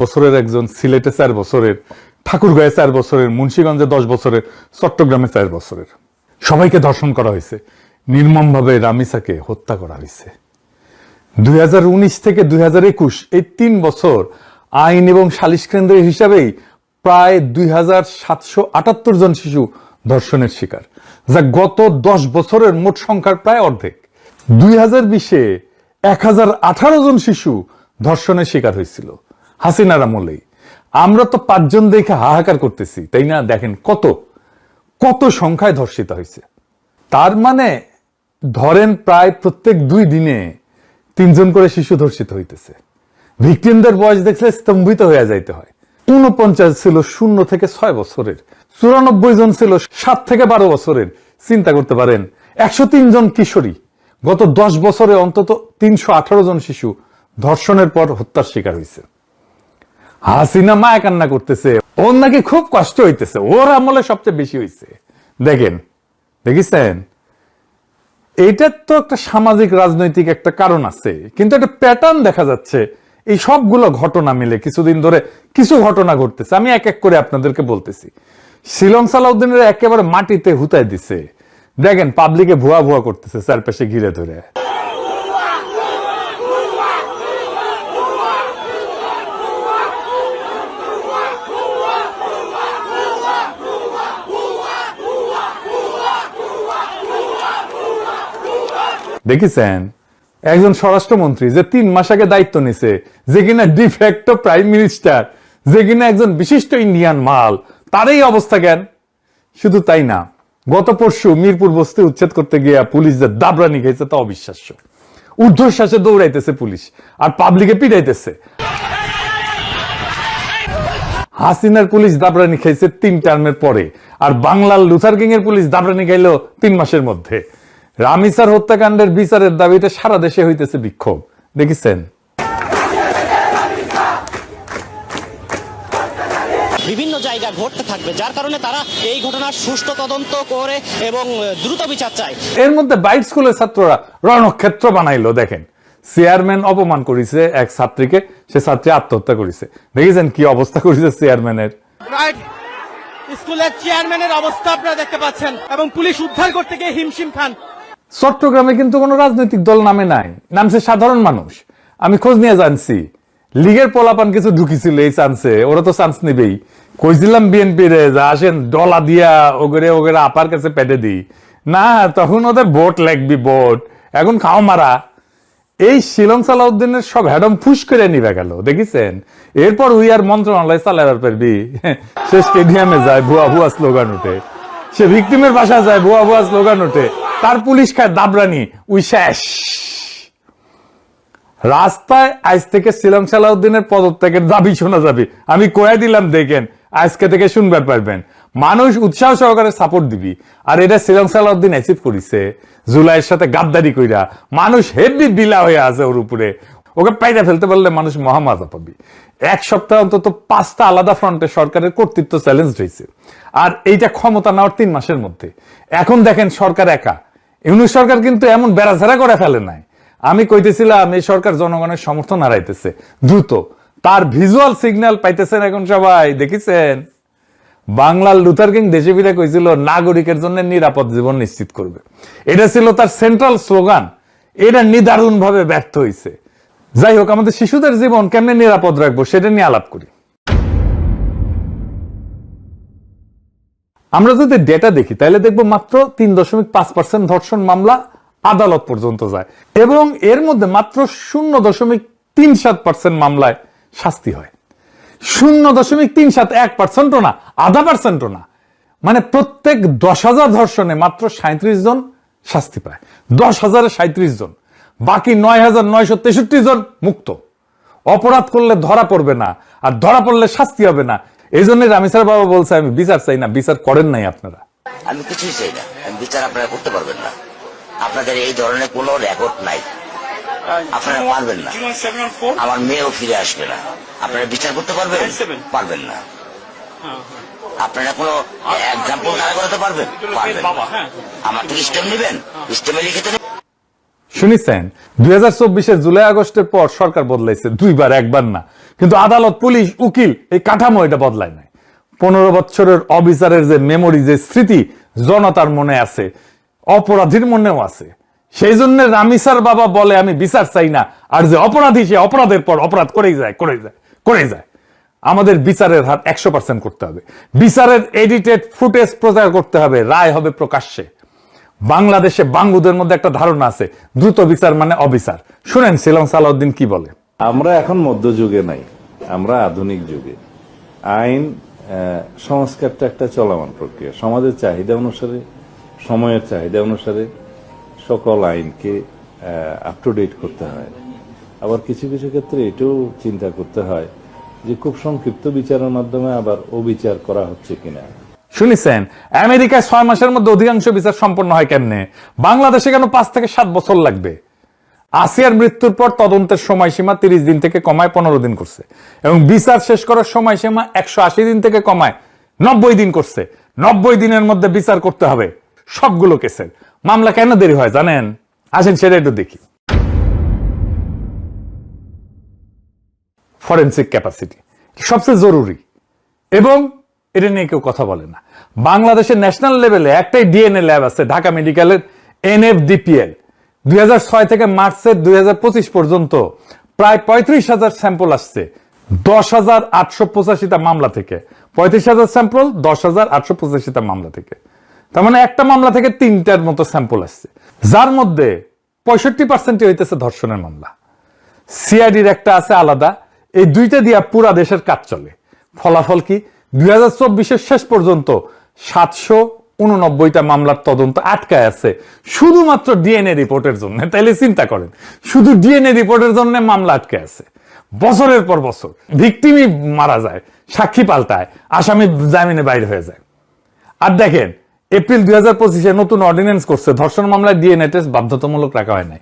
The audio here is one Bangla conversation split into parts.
বছরের একজন, সিলেটে 4 বছরের, ঠাকুরগাঁয়ে 4 বছরের, মুন্সিগঞ্জে 10 বছরের, চট্টগ্রামে 4 বছরের। সবাইকে ধর্ষণ করা হয়েছে, নির্মমভাবে রামিসাকে হত্যা করা হয়েছে। 2019 থেকে 2021 এই 3 বছর আইন এবং সালিশ কেন্দ্র হিসাবেই প্রায় 2778 জন শিশু ধর্ষণের শিকার, যা গত 10 বছরের মোট সংখ্যার প্রায় অর্ধেক। 2020-এ 1018 জন শিশু ধর্ষণের শিকার হয়েছিল হাসিনার আমলেই। আমরা তো 5 জন দেখে হাহাকার করতেছি, তাই না? দেখেন কত কত সংখ্যায় ধর্ষিত হয়েছে। তার মানে ধরেন প্রায় প্রত্যেক 2 দিনে 3 জন করে শিশু ধর্ষিত হইতেছে। ভিকটিমদের বয়স দেখলে স্তম্ভিত হয়ে যাইতে হয়। 49 ছিল 0 থেকে 6 বছরের, 94 জন ছিল 7 থেকে 12 বছরের। চিন্তা করতে পারেন, 103 জন কিশোরী। গত 10 বছরে অন্তত 318 জন শিশু ধর্ষণের পর হত্যার শিকার হয়েছে। হাসিনা মায়া কান্না করতেছে, ওর নাকি খুব কষ্ট হইতেছে, ওর আমলে সবচেয়ে বেশি হয়েছে। দেখেছেন, এইটার তো একটা সামাজিক রাজনৈতিক একটা কারণ আছে, কিন্তু একটা প্যাটার্ন দেখা যাচ্ছে। এই সবগুলো ঘটনা মিলে কিছুদিন ধরে কিছু ঘটনা ঘটতেছে। আমি এক এক করে আপনাদেরকে বলতেছি। শিলং সালাউদ্দিনের একেবারে মাটিতে হুতায় দিছে। দেখেন পাবলিকে ভুয়া ভুয়া করতেছে চারপাশে ঘিরে ধরে। দেখেছেন একজন স্বরাষ্ট্রমন্ত্রী যে 3 মাস আগে দায়িত্ব নিছে, যে কিনা ডিফ্যাক্টো প্রাইম মিনিস্টার, যে কিনা একজন বিশিষ্ট ইন্ডিয়ান মাল, তারই অবস্থা জ্ঞান। শুধু তাই না, গত পরশু মিরপুর বস্তি উচ্ছেদ করতে গিয়ে পুলিশ যে দাবরানি খেয়েছে তা অবিশ্বাস্য। ঊর্ধ্বশ্বাসে দৌড়াইতেছে পুলিশ আর পাবলিকে পিটাইতেছে। হাসিনার পুলিশ দাবরানি খাইছে 3 টার্মের পরে, আর বাংলার লুথার কিং এর পুলিশ দাবরানি খাইলো 3 মাসের মধ্যে। রামিসার হত্যাকাণ্ডের বিচারের দাবিতে সারা দেশে হইতেছে বিক্ষোভ। দেখেছেন বিভিন্ন জায়গায় ঘটতে থাকবে, যার কারণে তারা এই ঘটনার সুষ্ঠু তদন্ত করে এবং দ্রুত বিচার চায়। এর মধ্যে বাইট স্কুলের ছাত্ররা রণক্ষেত্র বানাইলো। দেখেন চেয়ারম্যান অপমান করেছে এক ছাত্রীকে, সে ছাত্রী আত্মহত্যা করেছে। দেখেছেন কি অবস্থা করেছে চেয়ারম্যানের। স্কুলের চেয়ারম্যানের অবস্থা আপনারা দেখতে পাচ্ছেন, এবং পুলিশ উদ্ধার করতে গিয়ে হিমশিম খান। চট্টগ্রামে কিন্তু কোনো রাজনৈতিক দল নামে নাই, নামছে সাধারণ মানুষ। আমি খোঁজ নিয়ে জানছি লীগের পোলাপান কিছু ঢুকিছিল এই চান্সে, ওরা তো চান্স নিবেই। কইছিলাম বিএনপি রে যা আসেন ডলা দিয়া ওগরে ওগরে আপার কাছে পেটে দিই না, তখন ওদের ভোট লাগবি, ভোট এখন খাও মারা। এই শিলং সালাউদ্দিনের সব হ্যাডম ফুস করে নিবে গেল। দেখেছেন এরপর উই আর মন্ত্রণালয় চালাবার পারবি। সে স্টেডিয়ামে যায়, ভুয়া ভুয়া স্লোগান ওঠে। সে ভিকটিমের বাসা যায়, ভুয়া ভুয়া স্লোগান ওঠে। তার পুলিশ খায় দাবরানি, উই শেষ। রাস্তায় আজ থেকে শিলং সালাউদ্দিনের পদত্যাগের দাবি শোনা যাবে। আমি কয়ে দিলাম, দেখেন আজকে থেকে শুনবার পারবেন। মানুষ উৎসাহ সহকারে সাপোর্ট দিবি। আর এটা শিলং সালাউদ্দিন অ্যাচিভ করিছে জুলাইয়ের সাথে গাদ্দারি কইরা। মানুষ হেভি বিলা হয়ে আছে ওর উপরে। ওকে পাইরা ফেলতে পারলে মানুষ মহামজা পাবি। 1 সপ্তাহ অন্তত 5টা আলাদা ফ্রন্টে সরকারের কর্তৃত্ব চ্যালেঞ্জ হয়েছে, আর এইটা ক্ষমতা নেওয়ার 3 মাসের মধ্যে। এখন দেখেন সরকার একা। ইউনূস সরকার কিন্তু এমন বেড়াঝাড়া করে ফেলে নাই। আমি কইতেছিলাম এই সরকার জনগণের সমর্থন হারাইতেছে দ্রুত, তার ভিজুয়াল সিগন্যাল পাইতেছেন এখন সবাই। দেখেছেন বাংলার লুথার কিং দেশে ফিরে কইছিল নাগরিকের জন্য নিরাপদ জীবন নিশ্চিত করবে। এটা ছিল তার সেন্ট্রাল স্লোগান। এটা নিদারুণ ভাবে ব্যর্থ হয়েছে। যাই হোক, আমাদের শিশুদের জীবন কেমনে নিরাপদ রাখবো সেটা নিয়ে আলাপ করি। আমরা যদি ডেটা দেখি তাহলে দেখবো মাত্র 3.5% ধর্ষণ মামলা আদালত পর্যন্ত যায়, এবং এর মধ্যে মাত্র 0.37% মামলায় শাস্তি হয়। 0.37, 1%ও না, 0.5%ও না। মানে প্রত্যেক 10,000 ধর্ষণে মাত্র 37 জন শাস্তি পায়। 10,000-এ 37 জন, বাকি 9,963 জন মুক্ত। অপরাধ করলে ধরা পড়বে না, আর ধরা পড়লে শাস্তি হবে না। এই জন্য রামিসার বাবা বলছে আমি বিচার চাই না। বিচার করেন নাই আপনারা। আমি কিছুই চাই না, বিচার আপনারা করতে পারবেন না। আপনাদের এই ধরনের কোনো রেকর্ড নাই, আপনারা পারবেন না। আমার মেয়েও ফিরে আসবে না। আপনারা বিচার করতে পারবেন? পারবেন না। আপনারা কোনো এক্সাম্পল দাঁড়া করাতে পারবেন? পারবেন না। আমার থেকে স্টেপ নেবেন, স্টেপে লিখে তো শুনেছেন 2024 জুলাই আগস্টের পর সরকার বদলাইছে দুইবার, একবার না, কিন্তু আদালত, পুলিশ, উকিল এই কাঠামো এটা বদলায় নাই। 15 বছরের অবিচারের যে মেমোরি, যে স্মৃতি জনতার মনে আছে, অপরাধীর মনেও আছে। সেই জন্য রামিসার বাবা বলে আমি বিচার চাই না, আর যে অপরাধী সে অপরাধের পর অপরাধ করেই যায়। আমাদের বিচারের হার 100% করতে হবে, বিচারের এডিটেড ফুটেজ প্রচার করতে হবে, রায় হবে প্রকাশ্যে। বাংলাদেশে বাঙ্গুদের মধ্যে একটা ধারণা আছে দ্রুত বিচার মানে অবিচার। শুনেন শিলং সালাউদ্দিন কি বলে। আমরা এখন মধ্যযুগে নাই, আমরা আধুনিক যুগে। আইন সংস্কারটা একটা চলমান প্রক্রিয়া, সমাজের চাহিদা অনুসারে, সময়ের চাহিদা অনুসারে সকল আইনকে আপ টু ডেট করতে হয়। আবার কিছু কিছু ক্ষেত্রে এটাও চিন্তা করতে হয় যে খুব সংক্ষিপ্ত বিচারের মাধ্যমে আবার অবিচার করা হচ্ছে কিনা। শুনেছেন আমেরিকায় 6 মাসের মধ্যে অধিকাংশ বিচার সম্পন্ন হয় কেমনে, বাংলাদেশে কেন 5 থেকে 7 বছর লাগবে? আসিয়ার মৃত্যুর পর তদন্তের সময়সীমা 30 দিন থেকে কমায় 15 দিন করছে, এবং বিচার শেষ করার সময়সীমা 180 দিন থেকে কমায় 90 দিন করছে। 90 দিনের মধ্যে বিচার করতে হবে সবগুলো কেসের। মামলা কেন দেরি হয় জানেন? আসেন সেটা একটু দেখি। ফরেনসিক ক্যাপাসিটি সবচেয়ে জরুরি, এবং এটা নিয়ে কেউ কথা বলে না। বাংলাদেশের ন্যাশনাল লেভেলে একটাই ডিএনএ ল্যাব আছে, ঢাকা মেডিকেলের NFDPL। 2006 থেকে মার্চের 2025 পর্যন্ত প্রায় 35,000 স্যাম্পল আসছে 10,885টা মামলা থেকে। 35,000 স্যাম্পল 10,885টা মামলা থেকে, তার মানে একটা মামলা থেকে 3টার মতো স্যাম্পল আসছে, যার মধ্যে 65% হইতেছে ধর্ষণের মামলা। সিআইডির একটা আছে আলাদা, এই দুইটা দিয়া পুরা দেশের কাজ চলে। ফলাফল কি? 2024 শেষ পর্যন্ত 789টা মামলার তদন্ত আটকায় আছে শুধুমাত্র ডিএনএ রিপোর্টের জন্য। তাইলে চিন্তা করেন, শুধু ডিএনএ রিপোর্টের জন্য মামলা আটকে আছে। বছরের পর বছর ভিকটিমই মারা যায়, সাক্ষী পাল্টায়, আসামি জামিনে বাইরে হয়ে যায়। আর দেখেন এপ্রিল 2025 নতুন অর্ডিন্যান্স করছে, ধর্ষণ মামলায় ডিএনএ টেস্ট বাধ্যতামূলক রাখা হয় নাই,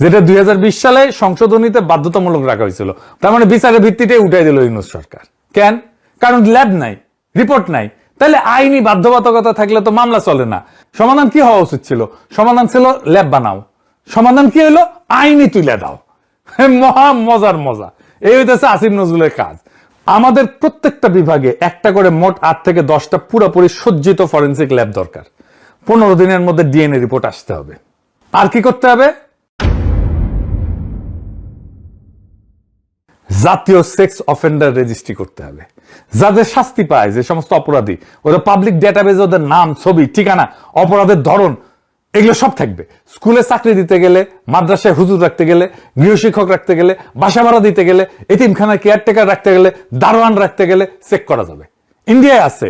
যেটা 2020 সালে সংশোধনীতে বাধ্যতামূলক রাখা হয়েছিল। তার মানে বিচারের ভিত্তিতে উঠাই দিল ইউনূস সরকার। কেন? কারণ ল্যাব নাই, রিপোর্ট নাই। তাহলে আইনি বাধ্যবাধকতা থাকলে তো মামলা চলে না। সমাধান কি হওয়া উচিত ছিল? সমাধান ছিল ল্যাব বানাও। সমাধান কি হলো? আইনি তুলে দাও। মহা মজার মজা। এই হইতেছে আসিফ নজরুলের কাজ। আমাদের প্রত্যেকটা বিভাগে একটা করে মোট 8 থেকে 10টা পুরোপুরি সজ্জিত ফরেনসিক ল্যাব দরকার। 15 দিনের মধ্যে ডিএনএ রিপোর্ট আসতে হবে। আর কি করতে হবে? জাতীয় সেক্স অফেন্ডার রেজিস্ট্রি করতে হবে। যাদের শাস্তি পায়, যে সমস্ত অপরাধী, ওরা পাবলিক ডেটাবেজ, ওদের নাম, ছবি, ঠিকানা, অপরাধের ধরন, এগুলো সব থাকবে। স্কুলে চাকরি দিতে গেলে, মাদ্রাসায় হুজুর রাখতে গেলে, গৃহশিক্ষক রাখতে গেলে, বাসা ভাড়া দিতে গেলে, এতিমখানায় কেয়ারটেকার রাখতে গেলে, দারোয়ান রাখতে গেলে চেক করা যাবে। ইন্ডিয়ায় আছে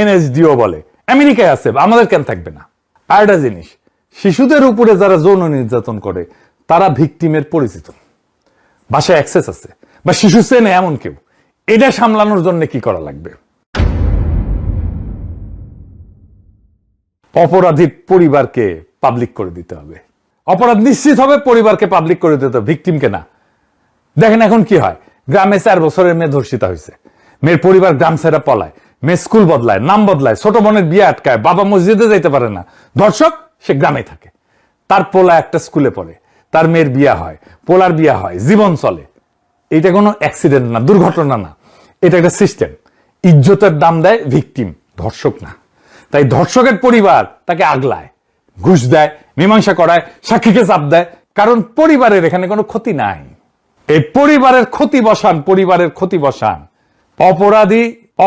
NSDO বলে, আমেরিকায় আছে, আমাদের কেন থাকবে না? আর একটা জিনিস, শিশুদের উপরে যারা যৌন নির্যাতন করে তারা ভিকটিমের পরিচিত, বাসায় অ্যাক্সেস আছে, বা শিশু চেনে এমন কেউ, এটা সামলানোর জন্য কি করা লাগবে? অপরাধীর পরিবারকে পাবলিক করে দিতে হবে। অপরাধ নিশ্চিত হবে, পরিবারকে পাবলিক করে দিতে হবে, ভিকটিমকে না। দেখেন এখন কি হয়, গ্রামে 4 বছরের মেয়ে ধর্ষিতা হয়েছে, মেয়ের পরিবার গ্রাম ছেড়ে পলায়, মেয়ে স্কুল বদলায়, নাম বদলায়, ছোট বোনের বিয়ে আটকায়, বাবা মসজিদে যাইতে পারে না, ধর্ষক সে গ্রামে থাকে। তার পোলা একটা স্কুলে পড়ে, তার মেয়ের বিয়া হয়, পোলার বিয়া হয়, জীবন চলে। এটা কোনো অ্যাক্সিডেন্ট না, দুর্ঘটনা না, এটা একটা সিস্টেম। ইজ্জতের দাম দেয় ভিকটিম, ধর্ষক না। তাই ধর্ষকের পরিবার তাকে আগলায়, ঘুষ দেয়, মীমাংসা করায়, সাক্ষীকে চাপ দেয়, কারণ পরিবারের এখানে কোনো ক্ষতি নাই। এই পরিবারের ক্ষতি বসান, পরিবারের ক্ষতি বসান।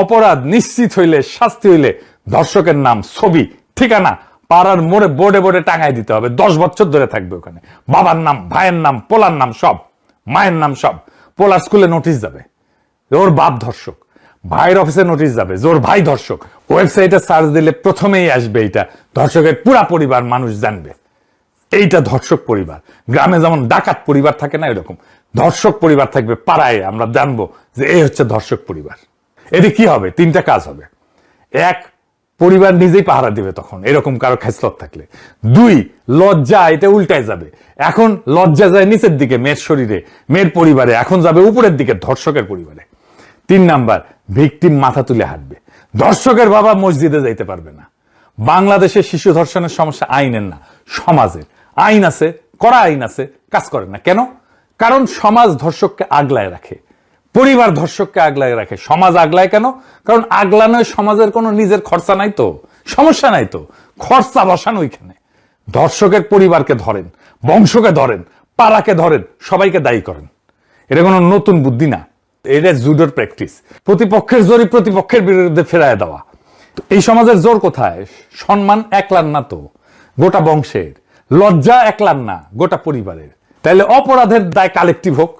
অপরাধ নিশ্চিত হইলে, শাস্তি হইলে ধর্ষকের নাম, ছবি, ঠিকানা পাড়ার মোড়ে বোর্ডে বোর্ডে টাঙাই দিতে হবে। 10 বছর ধরে থাকবে ওখানে, বাবার নাম, ভাইয়ের নাম, পোলার নাম সব, মায়ের নাম সব। পোলার স্কুলে নোটিশ যাবে ওর বাপ ধর্ষক, ভাইয়ের অফিসে নোটিশ যাবে যে ওর ভাই ধর্ষক। ওয়েবসাইটে সার্চ দিলে প্রথমেই আসবে এইটা, ধর্ষকের পুরা পরিবার মানুষ জানবে এইটা ধর্ষক পরিবার। গ্রামে যেমন ডাকাত পরিবার থাকে না, এরকম ধর্ষক পরিবার থাকবে পাড়ায়, আমরা জানবো যে এই হচ্ছে ধর্ষক পরিবার। এতে কি হবে? 3টা কাজ হবে। 1, পরিবার নিজেই পাহারা দিবে তখন এরকম কারো খেসলত থাকলে। 2, লজ্জা এটা উল্টায় যাবে, এখন লজ্জা যায় নিচের দিকে মেয়ের শরীরে, মেয়ের পরিবারে, এখন যাবে উপরের দিকে ধর্ষকের পরিবারে। 3 নাম্বার, ভিকটিম মাথা তুলে হাঁটবে, ধর্ষকের বাবা মসজিদে যাইতে পারবে না। বাংলাদেশে শিশু ধর্ষণের সমস্যা আইনের না, সমাজের। আইন আছে, কড়া আইন আছে, কাজ করে না। কেন? কারণ সমাজ ধর্ষককে আগলায় রাখে, পরিবার ধর্ষককে আগলায় রাখে। সমাজ আগলায় কেন? কারণ আগলানোয় সমাজের কোনো নিজের খরচা নাই তো, সমস্যা নাই তো, খরচা বসান ওইখানে। ধর্ষকের পরিবারকে ধরেন, বংশকে ধরেন, পাড়াকে ধরেন, সবাইকে দায়ী করেন। এটা কোনো নতুন বুদ্ধি না, এটা জুডোর প্র্যাকটিস। প্রতিপক্ষের জোরই প্রতিপক্ষের বিরুদ্ধে ফেরায় দেওয়া। তো এই সমাজের জোর কোথায়? সম্মান একলার না তো, গোটা বংশের। লজ্জা একলার না, গোটা পরিবারের। তাইলে অপরাধের দায় কালেকটিভ হোক।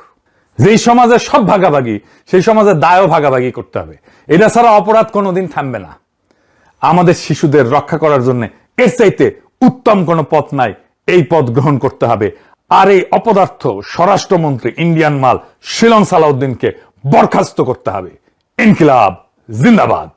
যেই সমাজে সব ভাগাভাগি, সেই সমাজে দায়ও ভাগাভাগি করতে হবে। এটা ছাড়া অপরাধ কোনোদিন থামবে না। আমাদের শিশুদের রক্ষা করার জন্য এর চাইতে উত্তম কোনো পথ নাই, এই পথ গ্রহণ করতে হবে। আর এই অপদার্থ স্বরাষ্ট্রমন্ত্রী ইন্ডিয়ান মাল শিলং সালাউদ্দিনকে বরখাস্ত করতে হবে। ইনকিলাব জিন্দাবাদ।